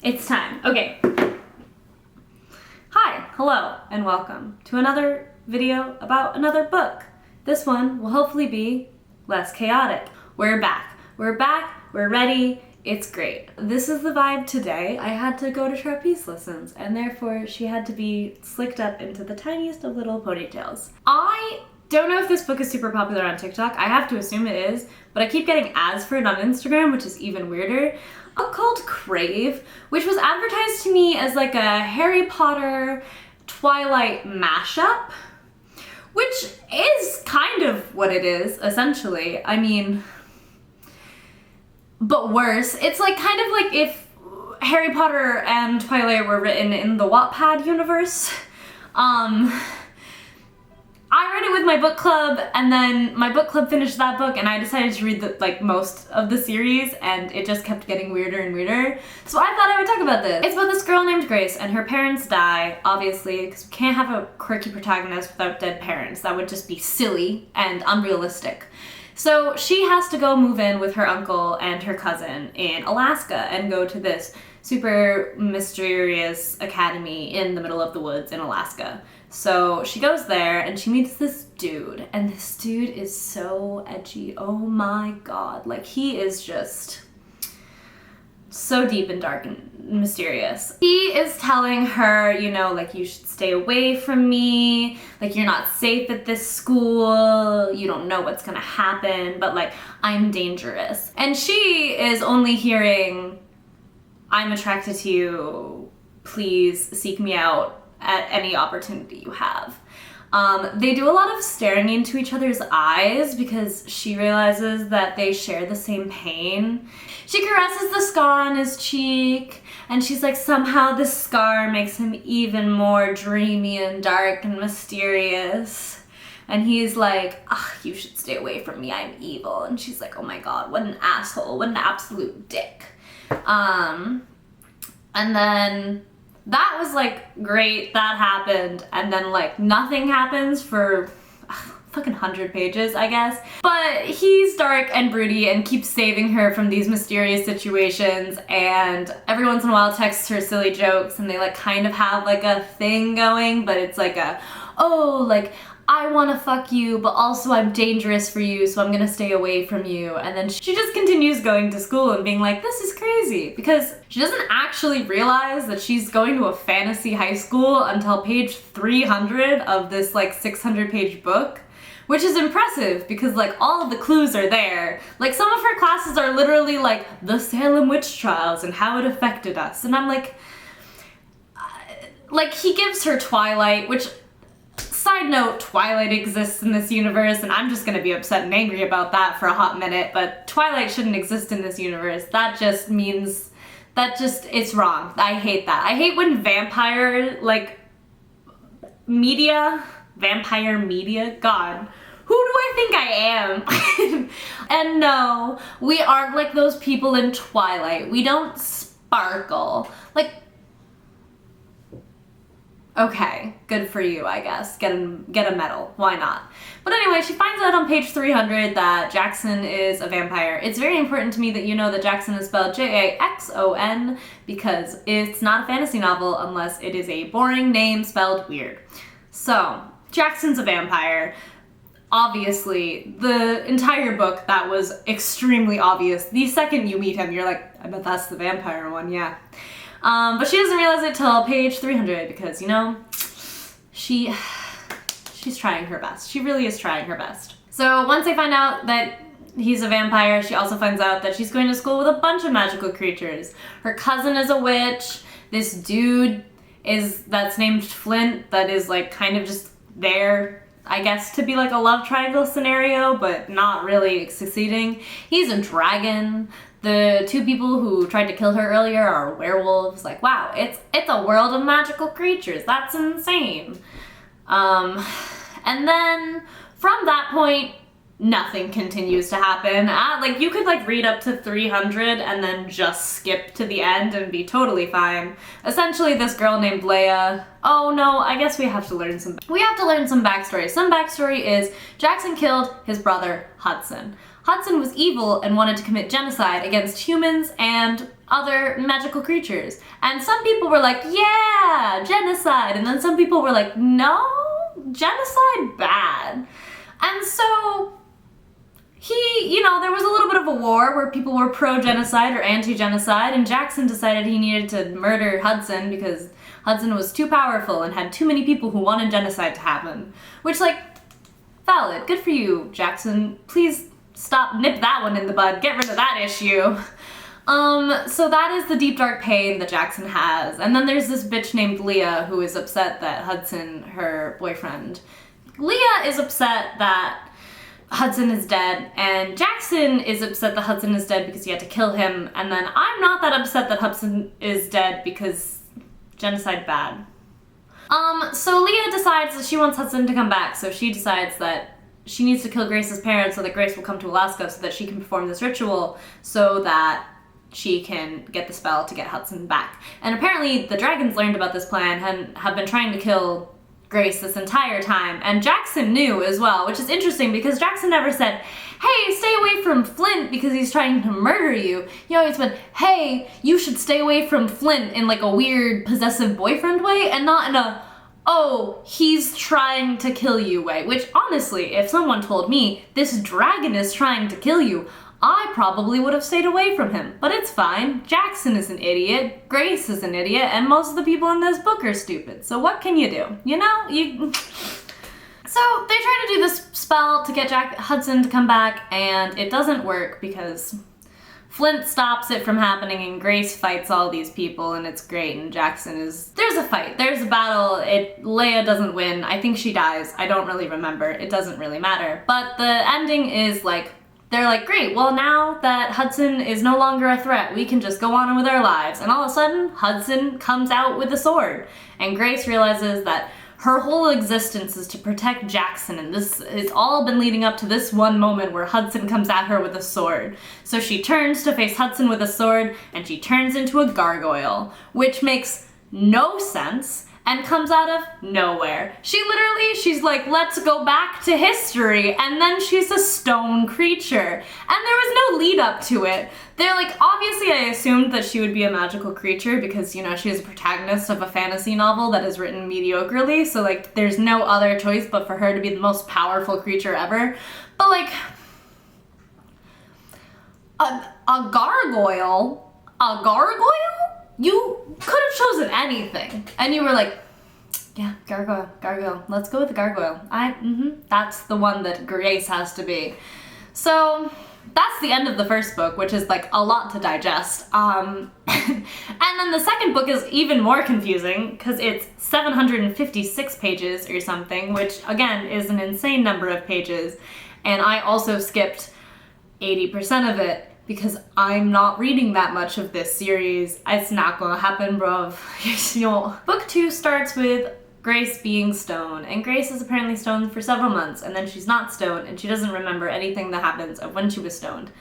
It's time. Okay. Hi, hello, and welcome to another video about another book. This one will hopefully be less chaotic. We're back. We're ready. It's great. This is the vibe today. I had to go to trapeze lessons, and therefore she had to be slicked up into the tiniest of little ponytails. I don't know if this book is super popular on TikTok. I have to assume it is, but I keep getting ads for it on Instagram, which is even weirder. A book called Crave, which was advertised to me as like a Harry Potter Twilight mashup, which is kind of what it is, essentially. I mean, but worse. It's like kind of like if Harry Potter and Twilight were written in the Wattpad universe. I read it with my book club, and then my book club finished that book, and I decided to read most of the series, and it just kept getting weirder and weirder. So I thought I would talk about this. It's about this girl named Grace, and her parents die, obviously, because we can't have a quirky protagonist without dead parents. That would just be silly and unrealistic. So she has to go move in with her uncle and her cousin in Alaska and go to this super mysterious academy in the middle of the woods in Alaska. So she goes there and she meets this dude, and this dude is so edgy. Oh my god. Like, he is just so deep and dark and mysterious. He is telling her, you know, like, you should stay away from me, like, you're not safe at this school, you don't know what's gonna happen, but like, I'm dangerous. And she is only hearing, I'm attracted to you, please seek me out at any opportunity you have. They do a lot of staring into each other's eyes because she realizes that they share the same pain. She caresses the scar on his cheek, and she's like, somehow this scar makes him even more dreamy and dark and mysterious. And he's like, you should stay away from me, I'm evil. And she's like, oh my god, what an asshole, what an absolute dick. And then that was like great, that happened, and then like nothing happens for fucking 100 pages, I guess. But he's dark and broody and keeps saving her from these mysterious situations, and every once in a while texts her silly jokes, and they like kind of have like a thing going, but it's like a, oh, like, I wanna fuck you, but also I'm dangerous for you, so I'm gonna stay away from you. And then she just continues going to school and being like, this is crazy, because she doesn't actually realize that she's going to a fantasy high school until page 300 of this like 600-page book, which is impressive because like all of the clues are there. Like, some of her classes are literally like the Salem witch trials and how it affected us, and I'm like he gives her Twilight, which, side note, Twilight exists in this universe, and I'm just gonna be upset and angry about that for a hot minute, but Twilight shouldn't exist in this universe. That just means, it's wrong. I hate that. I hate when vampire media, god, who do I think I am? And no, we aren't like those people in Twilight. We don't sparkle. Like, okay, good for you, I guess. Get a medal. Why not? But anyway, she finds out on page 300 that Jackson is a vampire. It's very important to me that you know that Jackson is spelled Jaxon, because it's not a fantasy novel unless it is a boring name spelled weird. So, Jackson's a vampire. Obviously, the entire book, that was extremely obvious. The second you meet him, you're like, I bet that's the vampire one, yeah. But she doesn't realize it till page 300 because, you know, she's trying her best. She really is trying her best. So once they find out that he's a vampire, she also finds out that she's going to school with a bunch of magical creatures. Her cousin is a witch. This dude that's named Flint, that is like kind of just there, I guess, to be like a love triangle scenario, but not really succeeding. He's a dragon. The two people who tried to kill her earlier are werewolves. Like, wow, it's a world of magical creatures. That's insane. And then from that point, nothing continues to happen. Like, you could like read up to 300 and then just skip to the end and be totally fine. Essentially, this girl named Leia, oh no, I guess we have to learn some backstory. Some backstory is Jackson killed his brother Hudson. Hudson was evil and wanted to commit genocide against humans and other magical creatures. And some people were like, yeah, genocide. And then some people were like, no, genocide bad. And so there was a little bit of a war where people were pro-genocide or anti-genocide, and Jackson decided he needed to murder Hudson because Hudson was too powerful and had too many people who wanted genocide to happen. Which, like, valid. Good for you, Jackson. Please nip that one in the bud. Get rid of that issue. So that is the deep dark pain that Jackson has. And then there's this bitch named Leah who is upset that Hudson, her boyfriend, Leah is upset that Hudson is dead, and Jackson is upset that Hudson is dead because he had to kill him, and then I'm not that upset that Hudson is dead because genocide bad. So Leah decides that she wants Hudson to come back, so she decides that she needs to kill Grace's parents so that Grace will come to Alaska so that she can perform this ritual so that she can get the spell to get Hudson back. And apparently the dragons learned about this plan and have been trying to kill Grace this entire time, and Jackson knew as well, which is interesting because Jackson never said, hey, stay away from Flint because he's trying to murder you. He always went, hey, you should stay away from Flint in like a weird possessive boyfriend way, and not in a, oh, he's trying to kill you way, which honestly, if someone told me this dragon is trying to kill you, I probably would have stayed away from him, but it's fine. Jackson is an idiot, Grace is an idiot, and most of the people in this book are stupid. So what can you do? You know, So they try to do this spell to get Hudson to come back, and it doesn't work because Flint stops it from happening, and Grace fights all these people, and it's great, and there's a fight, there's a battle, Leia doesn't win, I think she dies, I don't really remember, it doesn't really matter. But the ending is like, they're like, great, well now that Hudson is no longer a threat, we can just go on with our lives. And all of a sudden, Hudson comes out with a sword. And Grace realizes that her whole existence is to protect Jackson, and it's all been leading up to this one moment where Hudson comes at her with a sword. So she turns to face Hudson with a sword, and she turns into a gargoyle, which makes no sense and comes out of nowhere. She's like, let's go back to history, and then she's a stone creature. And there was no lead up to it. They're like, obviously I assumed that she would be a magical creature because, she is a protagonist of a fantasy novel that is written mediocrely, so like, there's no other choice but for her to be the most powerful creature ever. But like, a gargoyle? You could have chosen anything. And you were like, yeah, gargoyle. Let's go with the gargoyle. That's the one that Grace has to be. So that's the end of the first book, which is like a lot to digest. And then the second book is even more confusing because it's 756 pages or something, which again is an insane number of pages. And I also skipped 80% of it because I'm not reading that much of this series. It's not gonna happen, bruv. Book 2 starts with Grace being stoned, and Grace is apparently stoned for several months, and then she's not stoned, and she doesn't remember anything that happens of when she was stoned.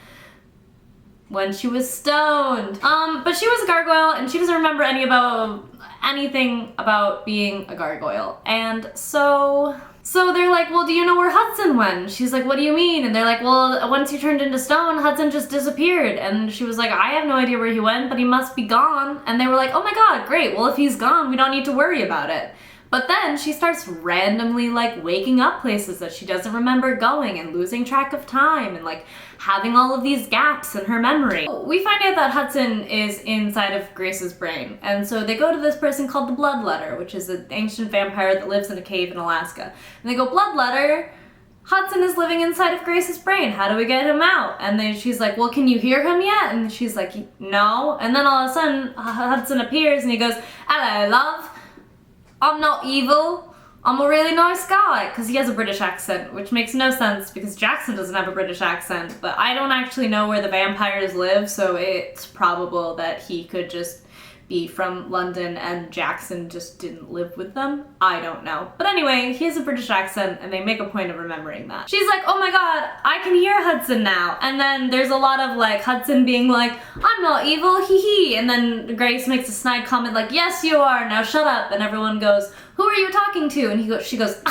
But she was a gargoyle, and she doesn't remember anything about being a gargoyle. And so they're like, well, do you know where Hudson went? She's like, what do you mean? And they're like, well, once he turned into stone, Hudson just disappeared. And she was like, I have no idea where he went, but he must be gone. And they were like, oh my god, great, well if he's gone, we don't need to worry about it. But then she starts randomly like waking up places that she doesn't remember going and losing track of time and like having all of these gaps in her memory. We find out that Hudson is inside of Grace's brain, and so they go to this person called the Bloodletter, which is an ancient vampire that lives in a cave in Alaska. And they go, Bloodletter, Hudson is living inside of Grace's brain. How do we get him out? And then she's like, well, can you hear him yet? And she's like, no. And then all of a sudden, Hudson appears and he goes, hello, love. I'm not evil. I'm a really nice guy. Because he has a British accent, which makes no sense because Jackson doesn't have a British accent. But I don't actually know where the vampires live, so it's probable that he could just be from London and Jackson just didn't live with them. I don't know. But anyway, he has a British accent and they make a point of remembering that. She's like, oh my god, I can hear Hudson now. And then there's a lot of like Hudson being like, I'm not evil, hee hee. And then Grace makes a snide comment like, yes you are, now shut up. And everyone goes, who are you talking to? And she goes,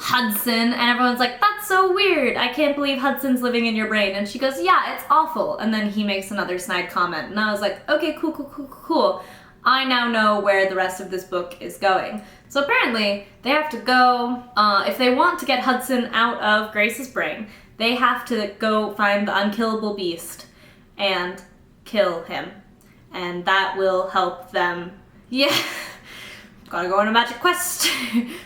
Hudson, and everyone's like, that's so weird, I can't believe Hudson's living in your brain. And she goes, yeah, it's awful. And then he makes another snide comment, and I was like, okay, cool. I now know where the rest of this book is going. So apparently, they have to go, if they want to get Hudson out of Grace's brain, they have to go find the unkillable beast and kill him. And that will help them, yeah. Gotta go on a magic quest.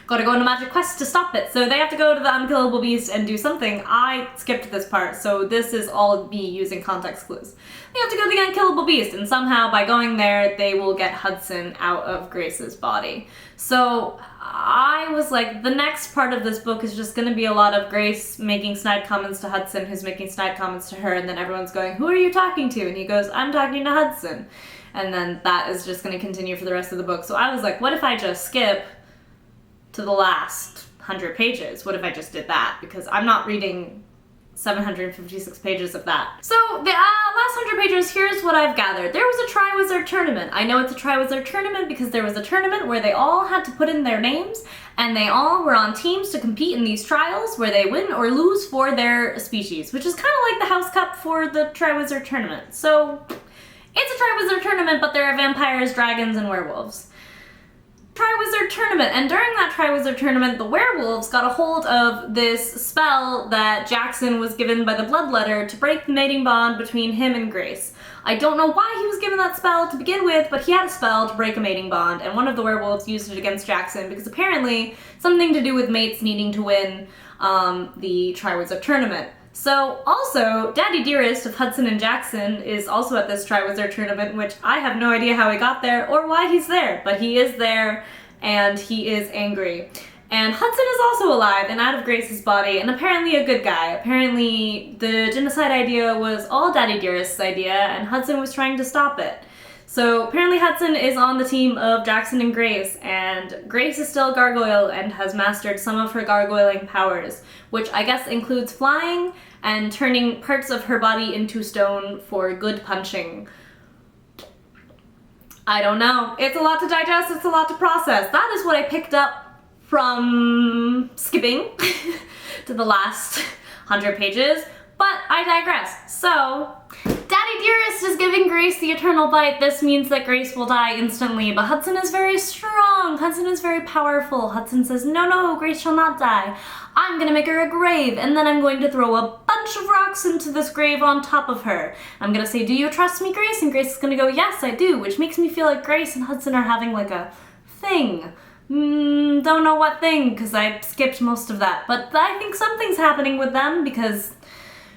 Gotta go on a magic quest to stop it. So they have to go to the unkillable beast and do something. I skipped this part, so this is all me using context clues. They have to go to the unkillable beast, and somehow by going there, they will get Hudson out of Grace's body. So I was like, the next part of this book is just gonna be a lot of Grace making snide comments to Hudson, who's making snide comments to her, and then everyone's going, who are you talking to? And he goes, I'm talking to Hudson. And then that is just going to continue for the rest of the book. So I was like, what if I just skip to the last 100 pages? What if I just did that? Because I'm not reading 756 pages of that. So the last 100 pages, here's what I've gathered. There was a Triwizard Tournament. I know it's a Triwizard Tournament because there was a tournament where they all had to put in their names, and they all were on teams to compete in these trials where they win or lose for their species, which is kind of like the House Cup for the Triwizard Tournament. So it's a Triwizard Tournament, but there are vampires, dragons, and werewolves. Triwizard Tournament, and during that Triwizard Tournament, the werewolves got a hold of this spell that Jackson was given by the Bloodletter to break the mating bond between him and Grace. I don't know why he was given that spell to begin with, but he had a spell to break a mating bond, and one of the werewolves used it against Jackson because apparently something to do with mates needing to win the Triwizard Tournament. So, also, Daddy Dearest of Hudson and Jackson is also at this Triwizard Tournament, which I have no idea how he got there or why he's there, but he is there, and he is angry. And Hudson is also alive and out of Grace's body, and apparently a good guy. Apparently the genocide idea was all Daddy Dearest's idea, and Hudson was trying to stop it. So apparently Hudson is on the team of Jackson and Grace, and Grace is still a gargoyle and has mastered some of her gargoyling powers, which I guess includes flying and turning parts of her body into stone for good punching. I don't know. It's a lot to digest, it's a lot to process. That is what I picked up from skipping to the last 100 pages, but I digress. So, Daddy Dearest is giving Grace the eternal bite. This means that Grace will die instantly, but Hudson is very strong. Hudson is very powerful. Hudson says, no, Grace shall not die. I'm gonna make her a grave, and then I'm going to throw a bunch of rocks into this grave on top of her. I'm gonna say, do you trust me, Grace? And Grace is gonna go, yes, I do, which makes me feel like Grace and Hudson are having like a thing. Don't know what thing, because I skipped most of that, but I think something's happening with them because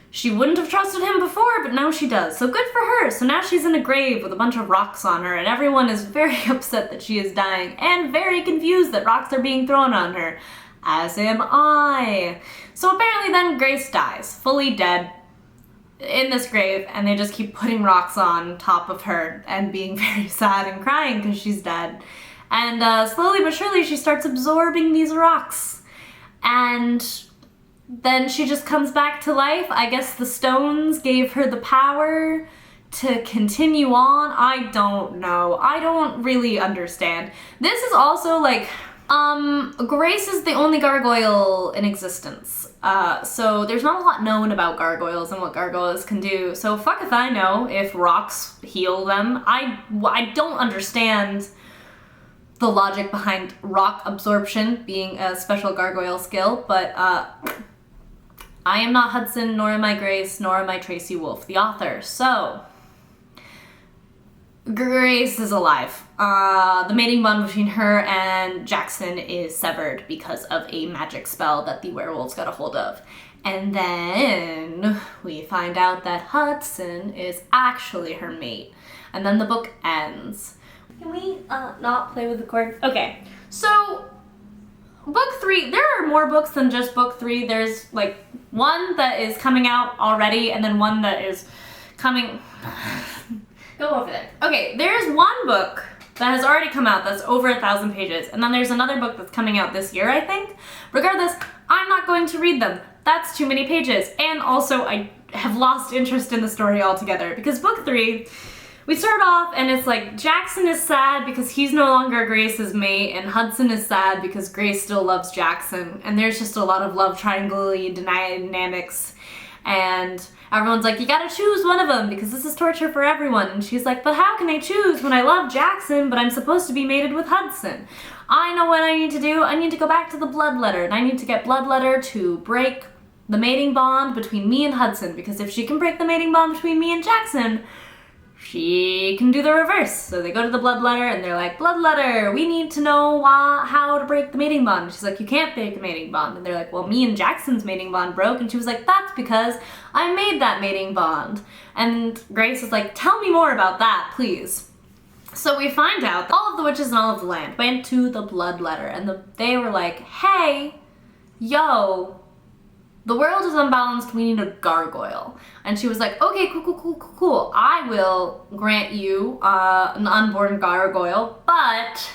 she wouldn't have trusted him before, but now she does. So good for her. So now she's in a grave with a bunch of rocks on her, and everyone is very upset that she is dying and very confused that rocks are being thrown on her. As am I. So apparently then Grace dies, fully dead, in this grave, and they just keep putting rocks on top of her and being very sad and crying because she's dead. And slowly but surely she starts absorbing these rocks. And then she just comes back to life. I guess the stones gave her the power to continue on. I don't know. I don't really understand. This is also like, Grace is the only gargoyle in existence. So there's not a lot known about gargoyles and what gargoyles can do. So fuck if I know if rocks heal them. I don't understand the logic behind rock absorption being a special gargoyle skill, but I am not Hudson, nor am I Grace, nor am I Tracy Wolff, the author. So, Grace is alive. The mating bond between her and Jackson is severed because of a magic spell that the werewolves got a hold of. And then we find out that Hudson is actually her mate. And then the book ends. Can we not play with the cord? Okay, so book 3, there are more books than just book 3. There's like one that is coming out already and then one that is coming... Go over there. Okay, there's one book that has already come out that's over 1,000 pages, and then there's another book that's coming out this year, I think. Regardless, I'm not going to read them. That's too many pages. And also, I have lost interest in the story altogether because book 3 We start off and it's like Jackson is sad because he's no longer Grace's mate, and Hudson is sad because Grace still loves Jackson, and there's just a lot of love triangle-y dynamics, and everyone's like, you gotta choose one of them because this is torture for everyone. And she's like, but how can I choose when I love Jackson but I'm supposed to be mated with Hudson? I know what I need to do. I need to go back to the bloodletter, and I need to get bloodletter to break the mating bond between me and Hudson, because if she can break the mating bond between me and Jackson, she can do the reverse. So they go to the bloodletter and they're like, bloodletter, we need to know how to break the mating bond. And she's like, you can't break the mating bond. And they're like, well, me and Jackson's mating bond broke. And she was like, that's because I made that mating bond. And Grace was like, tell me more about that, please. So we find out that all of the witches in all of the land went to the bloodletter, and they were like, hey, yo, the world is unbalanced, we need a gargoyle. And she was like, okay, cool. I will grant you an unborn gargoyle, but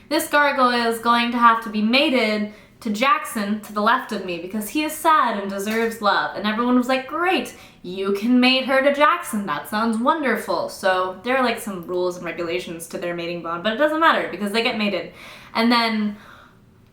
this gargoyle is going to have to be mated to Jackson to the left of me because he is sad and deserves love. And everyone was like, great, you can mate her to Jackson. That sounds wonderful. So there are like some rules and regulations to their mating bond, but it doesn't matter because they get mated. And then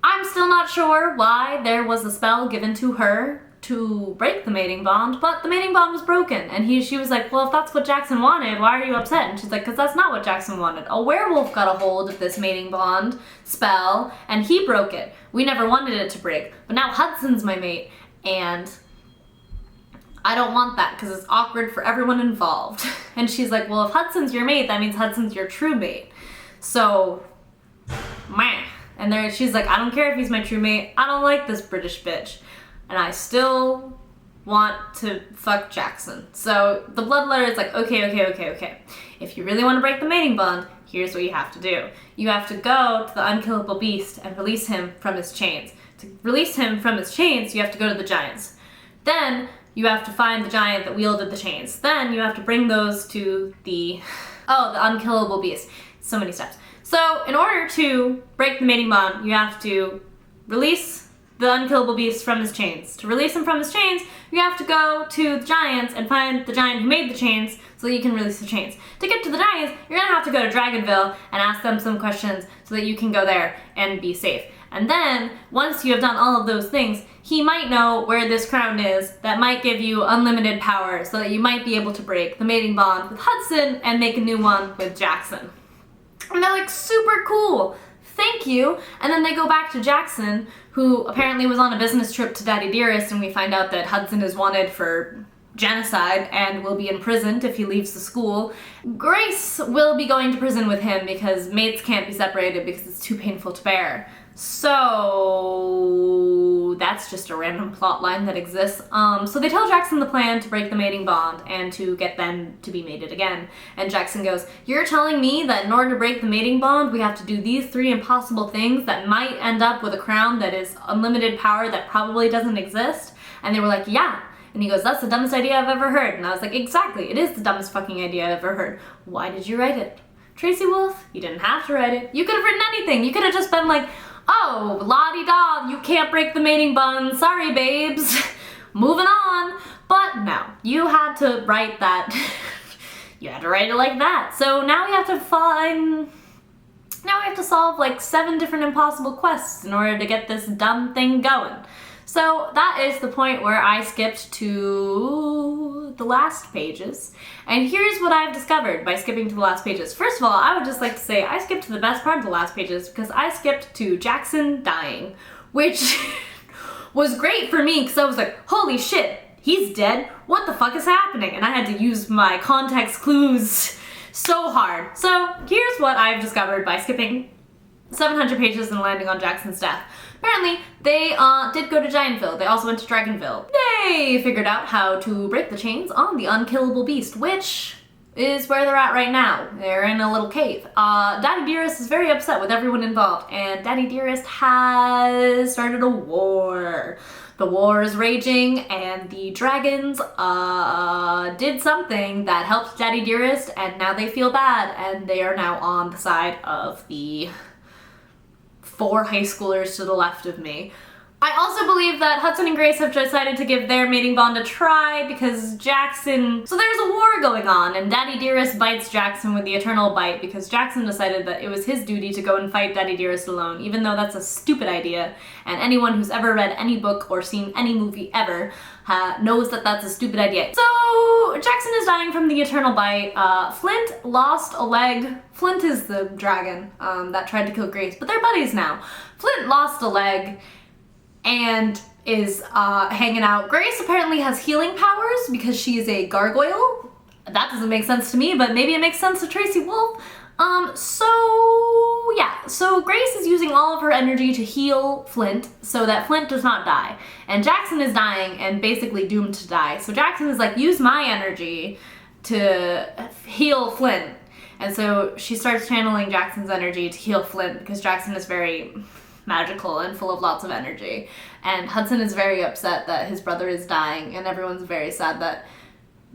I'm still not sure why there was a spell given to her to break the mating bond, but the mating bond was broken. And she was like, well, if that's what Jackson wanted, why are you upset? And she's like, because that's not what Jackson wanted. A werewolf got a hold of this mating bond spell, and he broke it. We never wanted it to break, but now Hudson's my mate, and I don't want that because it's awkward for everyone involved. And she's like, well, if Hudson's your mate, that means Hudson's your true mate. So, meh. And she's like, I don't care if he's my true mate. I don't like this British bitch. And I still want to fuck Jackson. So the bloodletter is like, okay. If you really want to break the mating bond, here's what you have to do. You have to go to the unkillable beast and release him from his chains. To release him from his chains, you have to go to the giants. Then you have to find the giant that wielded the chains. Then you have to bring those to the unkillable beast. So many steps. So in order to break the mating bond, you have to release the unkillable beast from his chains. To release him from his chains, you have to go to the giants and find the giant who made the chains so that you can release the chains. To get to the giants, you're gonna have to go to Dragonville and ask them some questions so that you can go there and be safe. And then, once you have done all of those things, he might know where this crown is that might give you unlimited power so that you might be able to break the mating bond with Hudson and make a new one with Jackson. And they're like, super cool, thank you. And then they go back to Jackson, who apparently was on a business trip to Daddy Dearest, and we find out that Hudson is wanted for genocide and will be imprisoned if he leaves the school. Grace will be going to prison with him because mates can't be separated because it's too painful to bear. So that's just a random plot line that exists. So they tell Jackson the plan to break the mating bond and to get them to be mated again. And Jackson goes, you're telling me that in order to break the mating bond, we have to do these 3 impossible things that might end up with a crown that is unlimited power that probably doesn't exist? And they were like, yeah. And he goes, that's the dumbest idea I've ever heard. And I was like, exactly, it is the dumbest fucking idea I've ever heard. Why did you write it? Tracy Wolf, you didn't have to write it. You could have written anything. You could have just been like, oh, la-di-da, you can't break the mating bond, sorry babes, moving on. But no, you had to write that, you had to write it like that. So now we have to solve like 7 different impossible quests in order to get this dumb thing going. So that is the point where I skipped to the last pages. And here's what I've discovered by skipping to the last pages. First of all, I would just like to say I skipped to the best part of the last pages because I skipped to Jackson dying, which was great for me because I was like, holy shit, he's dead. What the fuck is happening? And I had to use my context clues so hard. So here's what I've discovered by skipping 700 pages and landing on Jackson's death. Apparently, they did go to Giantville. They also went to Dragonville. They figured out how to break the chains on the unkillable beast, which is where they're at right now. They're in a little cave. Daddy Dearest is very upset with everyone involved, and Daddy Dearest has started a war. The war is raging, and the dragons did something that helped Daddy Dearest, and now they feel bad, and they are now on the side of the 4 high schoolers to the left of me. I also believe that Hudson and Grace have decided to give their mating bond a try because Jackson... So there's a war going on, and Daddy Dearest bites Jackson with the eternal bite because Jackson decided that it was his duty to go and fight Daddy Dearest alone, even though that's a stupid idea, and anyone who's ever read any book or seen any movie ever knows that that's a stupid idea. So Jackson is dying from the eternal bite. Flint lost a leg. Flint is the dragon that tried to kill Grace, but they're buddies now. Flint lost a leg and is hanging out. Grace apparently has healing powers because she is a gargoyle. That doesn't make sense to me, but maybe it makes sense to Tracy Wolf. So Grace is using all of her energy to heal Flint so that Flint does not die. And Jackson is dying and basically doomed to die. So Jackson is like, use my energy to heal Flint. And so she starts channeling Jackson's energy to heal Flint because Jackson is very magical and full of lots of energy. And Hudson is very upset that his brother is dying, and everyone's very sad that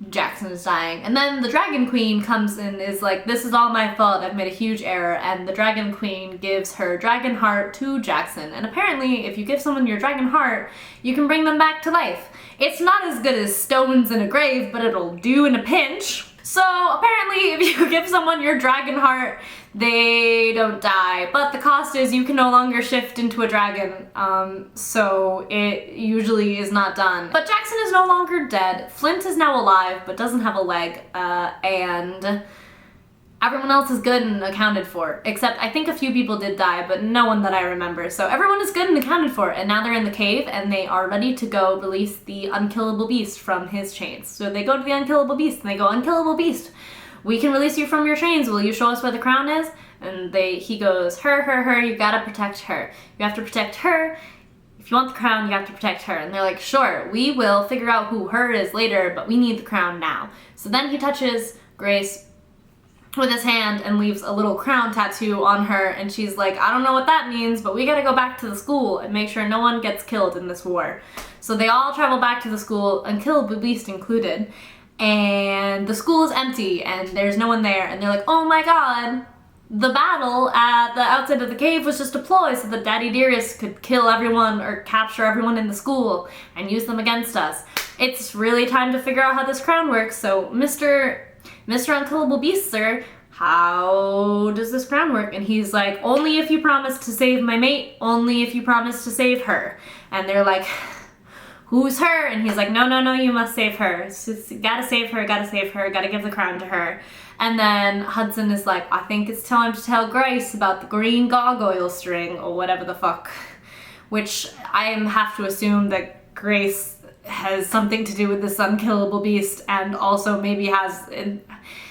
Jackson is dying. And then the Dragon Queen comes and is like, this is all my fault, I've made a huge error, and the Dragon Queen gives her dragon heart to Jackson. And apparently, if you give someone your dragon heart, you can bring them back to life. It's not as good as stones in a grave, but it'll do in a pinch. So apparently, if you give someone your dragon heart, they don't die, but the cost is you can no longer shift into a dragon, so it usually is not done. But Jackson is no longer dead. Flint is now alive, but doesn't have a leg, and everyone else is good and accounted for, except I think a few people did die, but no one that I remember. So everyone is good and accounted for, and now they're in the cave, and they are ready to go release the unkillable beast from his chains. So they go to the unkillable beast, and they go, unkillable beast, we can release you from your chains, will you show us where the crown is? And he goes, her, you gotta protect her. You have to protect her. If you want the crown, you have to protect her. And they're like, sure, we will figure out who her is later, but we need the crown now. So then he touches Grace with his hand and leaves a little crown tattoo on her, and she's like, I don't know what that means, but we gotta go back to the school and make sure no one gets killed in this war. So they all travel back to the school, unkillable beast included, and the school is empty and there's no one there, and they're like, oh my god, the battle at the outside of the cave was just a ploy so that Daddy Dearest could kill everyone or capture everyone in the school and use them against us. It's really time to figure out how this crown works, so Mr. Unkillable Beast, sir, how does this crown work? And he's like, only if you promise to save my mate, only if you promise to save her. And they're like, who's her? And he's like, no, you must save her. Gotta save her, gotta give the crown to her. And then Hudson is like, I think it's time to tell Grace about the green gargoyle string, or whatever the fuck. Which I have to assume that Grace has something to do with this unkillable beast, and also maybe has...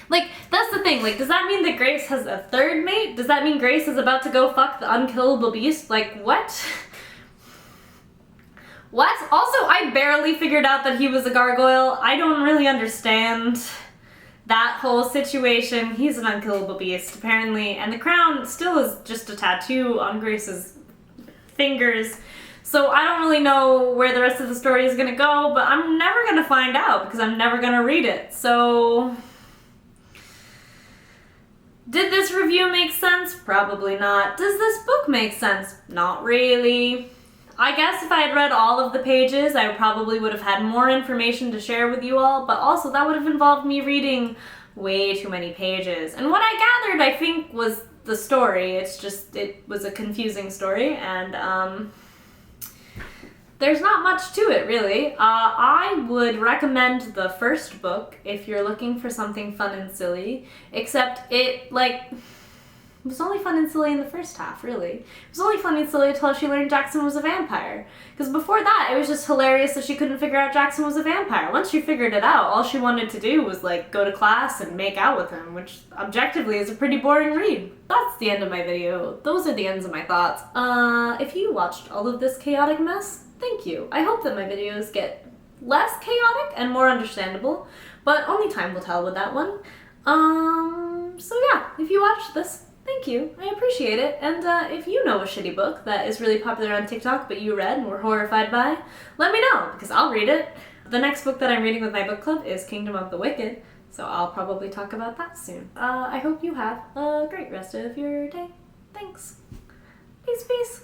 Like, that's the thing, like, does that mean that Grace has a third mate? Does that mean Grace is about to go fuck the unkillable beast? Like, what? What? Also, I barely figured out that he was a gargoyle. I don't really understand that whole situation. He's an unkillable beast, apparently, and the crown still is just a tattoo on Grace's fingers. So I don't really know where the rest of the story is gonna go, but I'm never gonna find out because I'm never gonna read it. So... did this review make sense? Probably not. Does this book make sense? Not really. I guess if I had read all of the pages, I probably would have had more information to share with you all, but also that would have involved me reading way too many pages. And what I gathered, I think, was the story. It's just, it was a confusing story, and there's not much to it, really. I would recommend the first book if you're looking for something fun and silly, except it, like, it was only fun and silly in the first half, really. It was only fun and silly until she learned Jackson was a vampire. Because before that, it was just hilarious that she couldn't figure out Jackson was a vampire. Once she figured it out, all she wanted to do was, like, go to class and make out with him, which objectively is a pretty boring read. That's the end of my video. Those are the ends of my thoughts. If you watched all of this chaotic mess, thank you. I hope that my videos get less chaotic and more understandable, but only time will tell with that one. So yeah, if you watched this, thank you. I appreciate it. And if you know a shitty book that is really popular on TikTok but you read and were horrified by, let me know, because I'll read it. The next book that I'm reading with my book club is Kingdom of the Wicked, so I'll probably talk about that soon. I hope you have a great rest of your day. Thanks. Peace, peace.